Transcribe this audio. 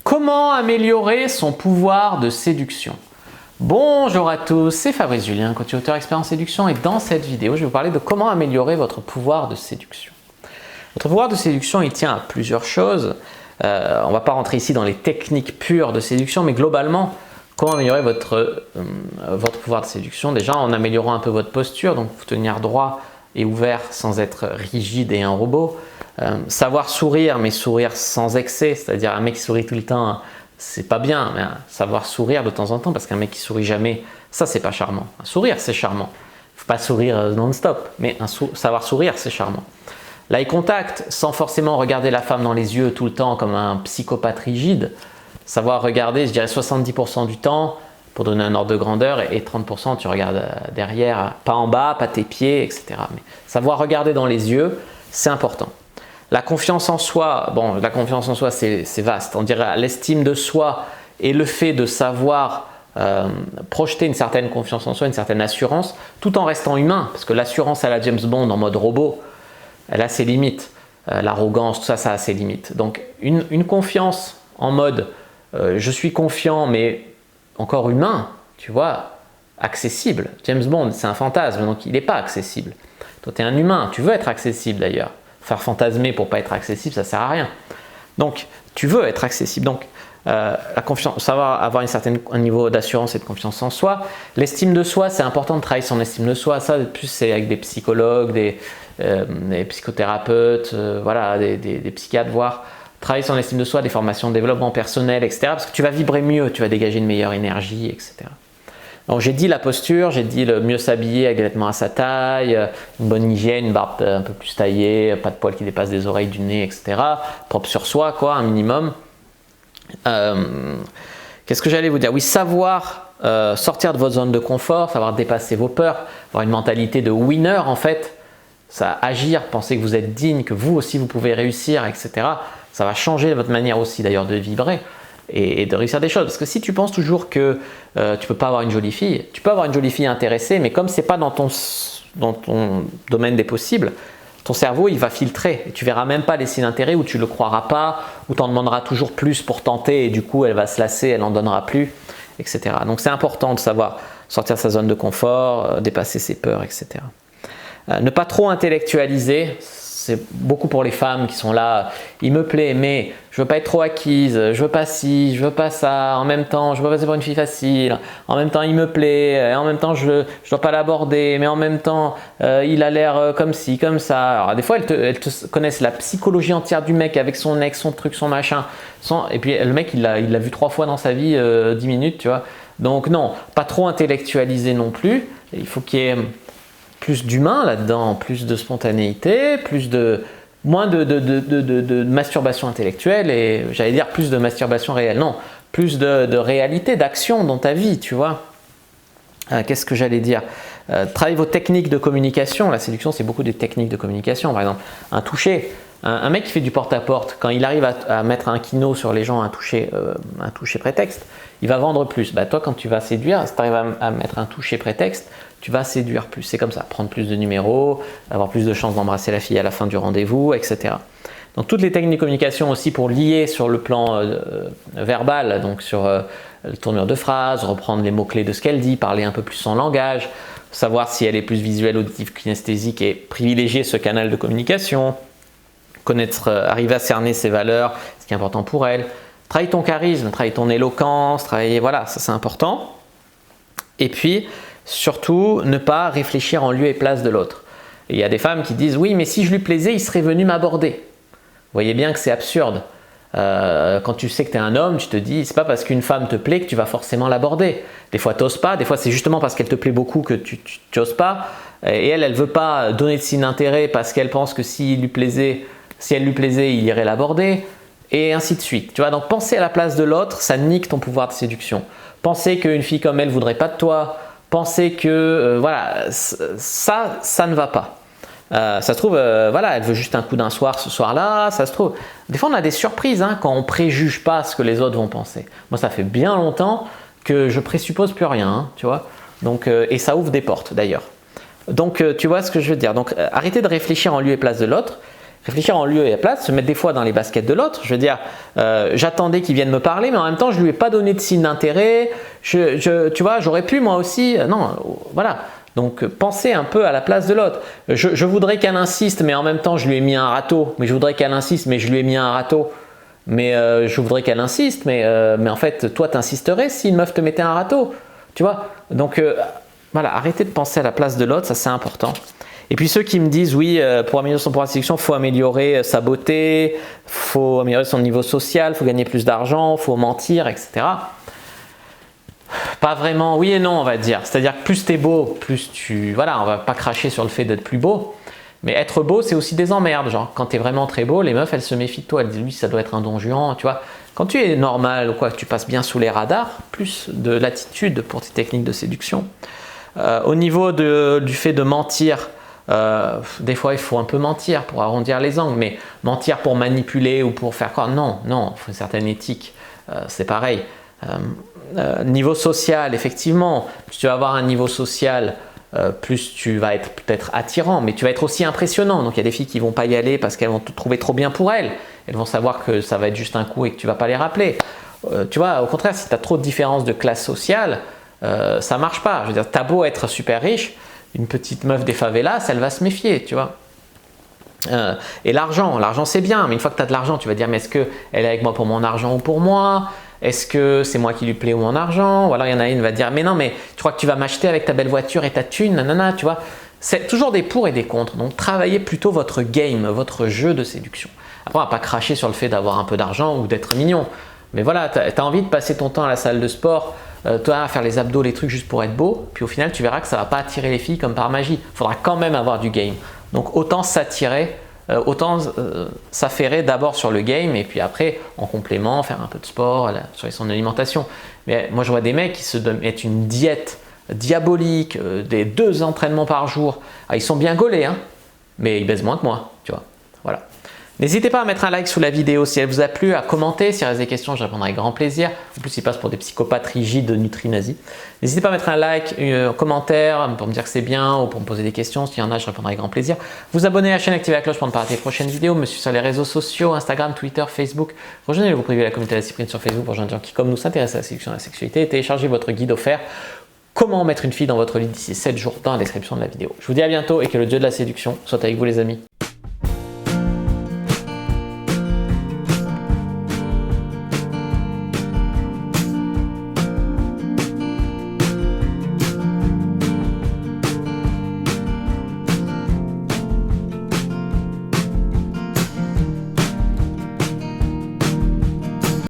Comment améliorer son pouvoir de séduction? Bonjour à tous, c'est Fabrice Julien, coach et auteur expert en séduction, et dans cette vidéo, je vais vous parler de comment améliorer votre pouvoir de séduction. Votre pouvoir de séduction, il tient à plusieurs choses. On ne va pas rentrer ici dans les techniques pures de séduction, mais globalement, comment améliorer votre pouvoir de séduction? Déjà, en améliorant un peu votre posture, donc vous tenir droit et ouvert sans être rigide et un robot. Savoir sourire, mais sourire sans excès, c'est-à-dire un mec qui sourit tout le temps, c'est pas bien, mais savoir sourire de temps en temps, parce qu'un mec qui sourit jamais, ça c'est pas charmant. Un sourire c'est charmant, faut pas sourire non-stop, mais savoir sourire c'est charmant. L'eye contact, sans forcément regarder la femme dans les yeux tout le temps comme un psychopathe rigide, savoir regarder, je dirais 70% du temps, pour donner un ordre de grandeur, et 30% tu regardes derrière, pas en bas, pas tes pieds, etc. Mais savoir regarder dans les yeux, c'est important. La confiance en soi, bon, la confiance en soi c'est vaste, on dirait l'estime de soi et le fait de savoir projeter une certaine confiance en soi, une certaine assurance, tout en restant humain, parce que l'assurance à la James Bond en mode robot, elle a ses limites, l'arrogance, tout ça, ça a ses limites. Donc une confiance en mode je suis confiant mais encore humain, tu vois, accessible. James Bond c'est un fantasme, donc il n'est pas accessible. Toi tu es un humain, tu veux être accessible d'ailleurs. Faire fantasmer pour pas être accessible, ça sert à rien. Donc, tu veux être accessible. Donc, la confiance, savoir avoir un niveau d'assurance et de confiance en soi. L'estime de soi, c'est important de travailler son estime de soi. Ça, plus c'est avec des psychologues, des psychothérapeutes, voilà, des psychiatres, voire travailler son estime de soi, des formations de développement personnel, etc. Parce que tu vas vibrer mieux, tu vas dégager une meilleure énergie, etc. Donc j'ai dit la posture, j'ai dit le mieux s'habiller avec des vêtements à sa taille, une bonne hygiène, une barbe un peu plus taillée, pas de poils qui dépassent des oreilles, du nez, etc. Propre sur soi, quoi, un minimum. Qu'est-ce que j'allais vous dire? Oui, savoir sortir de votre zone de confort, savoir dépasser vos peurs, avoir une mentalité de winner en fait, ça agir, penser que vous êtes digne, que vous aussi vous pouvez réussir, etc. Ça va changer votre manière aussi d'ailleurs de vibrer. Et de réussir des choses. Parce que si tu penses toujours que tu ne peux pas avoir une jolie fille, tu peux avoir une jolie fille intéressée, mais comme ce n'est pas dans ton domaine des possibles, ton cerveau il va filtrer. Et tu ne verras même pas les signes d'intérêt, ou tu ne le croiras pas, ou tu en demanderas toujours plus pour tenter, et du coup elle va se lasser, elle n'en donnera plus, etc. Donc c'est important de savoir sortir de sa zone de confort, dépasser ses peurs, etc. Ne pas trop intellectualiser. C'est beaucoup pour les femmes qui sont là, il me plaît, mais je veux pas être trop acquise, je veux pas ci, je veux pas ça, en même temps je veux passer pour une fille facile, en même temps il me plaît, en même temps je dois pas l'aborder, mais en même temps il a l'air comme ci, comme ça. Alors des fois elles te connaissent la psychologie entière du mec avec son ex, son truc, son machin, et puis le mec il l'a vu 3 fois dans sa vie, 10 minutes, tu vois. Donc non, pas trop intellectualiser non plus, il faut qu'il y ait plus d'humain là-dedans, plus de spontanéité, moins de masturbation intellectuelle, et j'allais dire plus de masturbation réelle. Non, plus de réalité, d'action dans ta vie, tu vois. Qu'est-ce que j'allais dire? Travaillez vos techniques de communication. La séduction, c'est beaucoup des techniques de communication. Par exemple, un toucher. Un mec qui fait du porte-à-porte, quand il arrive à mettre un kino sur les gens, un toucher prétexte, il va vendre plus. Bah, toi, quand tu vas séduire, si tu arrives à mettre un toucher prétexte, tu vas séduire plus. C'est comme ça, prendre plus de numéros, avoir plus de chances d'embrasser la fille à la fin du rendez-vous, etc. Donc toutes les techniques de communication aussi pour lier sur le plan verbal, donc sur la tournure de phrase, reprendre les mots-clés de ce qu'elle dit, parler un peu plus son langage, savoir si elle est plus visuelle, auditive, kinesthésique, et privilégier ce canal de communication, arriver à cerner ses valeurs, ce qui est important pour elle. Travaille ton charisme, travaille ton éloquence, voilà, ça c'est important. Et puis, surtout, ne pas réfléchir en lieu et place de l'autre. Il y a des femmes qui disent « oui, mais si je lui plaisais, il serait venu m'aborder ». Vous voyez bien que c'est absurde. Quand tu sais que tu es un homme, tu te dis « c'est pas parce qu'une femme te plaît que tu vas forcément l'aborder ». Des fois, tu n'oses pas, des fois, c'est justement parce qu'elle te plaît beaucoup que tu n'oses pas. Et elle ne veut pas donner de signe d'intérêt parce qu'elle pense que si elle lui plaisait, il irait l'aborder. Et ainsi de suite. Tu vois, donc penser à la place de l'autre, ça nique ton pouvoir de séduction. Penser qu'une fille comme elle ne voudrait pas de toi, penser que voilà, ça ne va pas. Ça se trouve, voilà, elle veut juste un coup d'un soir ce soir-là, ça se trouve. Des fois on a des surprises quand on préjuge pas ce que les autres vont penser. Moi ça fait bien longtemps que je présuppose plus rien, tu vois. Donc, et ça ouvre des portes d'ailleurs. Donc tu vois ce que je veux dire. Donc arrêtez de réfléchir en lieu et place de l'autre, Réfléchir en lieu et à place, se mettre des fois dans les baskets de l'autre. Je veux dire, j'attendais qu'il vienne me parler, mais en même temps, je lui ai pas donné de signe d'intérêt. Tu vois, j'aurais pu moi aussi. Non, voilà. Donc, pensez un peu à la place de l'autre. Je voudrais qu'elle insiste, mais en même temps, je lui ai mis un râteau. Mais je voudrais qu'elle insiste, mais je lui ai mis un râteau. Mais je voudrais qu'elle insiste, mais en fait, toi, t'insisterais si une meuf te mettait un râteau. Tu vois? Donc, voilà, arrêtez de penser à la place de l'autre, ça c'est important. Et puis ceux qui me disent, oui, pour améliorer son pouvoir de séduction, il faut améliorer sa beauté, il faut améliorer son niveau social, il faut gagner plus d'argent, il faut mentir, etc. Pas vraiment, oui et non, on va dire. C'est-à-dire que plus tu es beau, plus tu… Voilà, on va pas cracher sur le fait d'être plus beau. Mais être beau, c'est aussi des emmerdes. Genre, quand tu es vraiment très beau, les meufs, elles se méfient de toi. Elles disent, lui, ça doit être un don Juan, tu vois. Quand tu es normal ou quoi, que tu passes bien sous les radars, plus de latitude pour tes techniques de séduction. Au niveau du fait de mentir, des fois il faut un peu mentir pour arrondir les angles, mais mentir pour manipuler ou pour faire quoi? Non, non, il faut une certaine éthique, c'est pareil. Niveau social, effectivement, plus tu vas avoir un niveau social, plus tu vas être peut-être attirant, mais tu vas être aussi impressionnant. Donc il y a des filles qui ne vont pas y aller parce qu'elles vont te trouver trop bien pour elles. Elles vont savoir que ça va être juste un coup et que tu ne vas pas les rappeler. Tu vois, au contraire, si tu as trop de différences de classe sociale, ça ne marche pas. Je veux dire, tu as beau être super riche, une petite meuf des favelas, elle va se méfier, tu vois. Et l'argent c'est bien, mais une fois que tu as de l'argent, tu vas dire, mais est-ce qu'elle est avec moi pour mon argent ou pour moi? Est-ce que c'est moi qui lui plais ou mon argent? Ou alors il y en a une qui va dire, mais non, mais tu crois que tu vas m'acheter avec ta belle voiture et ta thune, nanana, tu vois. C'est toujours des pour et des contre, donc travaillez plutôt votre game, votre jeu de séduction. Après, on va pas cracher sur le fait d'avoir un peu d'argent ou d'être mignon, mais voilà, tu as envie de passer ton temps à la salle de sport, toi à faire les abdos, les trucs juste pour être beau, puis au final tu verras que ça va pas attirer les filles comme par magie. Il faudra quand même avoir du game. Donc autant s'attirer, autant s'affairer d'abord sur le game et puis après en complément faire un peu de sport, sur son alimentation. Mais moi je vois des mecs qui se mettent une diète diabolique, des 2 entraînements par jour. Ah, ils sont bien gaulés, hein, mais ils baisent moins que moi, tu vois. Voilà. N'hésitez pas à mettre un like sous la vidéo si elle vous a plu, à commenter, si il reste des questions, je répondrai avec grand plaisir. En plus, il passe pour des psychopathes rigides de nutri-nazis. N'hésitez pas à mettre un like, un commentaire pour me dire que c'est bien ou pour me poser des questions. S'il y en a, je répondrai avec grand plaisir. Vous abonner à la chaîne, activer la cloche pour ne pas rater les prochaines vidéos. Me suivre sur les réseaux sociaux, Instagram, Twitter, Facebook. Rejoignez le groupe privé de la communauté de la Cyprine sur Facebook pour rejoindre des gens qui, comme nous, s'intéressent à la séduction et à la sexualité. Et téléchargez votre guide offert Comment mettre une fille dans votre lit d'ici 7 jours dans la description de la vidéo. Je vous dis à bientôt et que le dieu de la séduction soit avec vous les amis.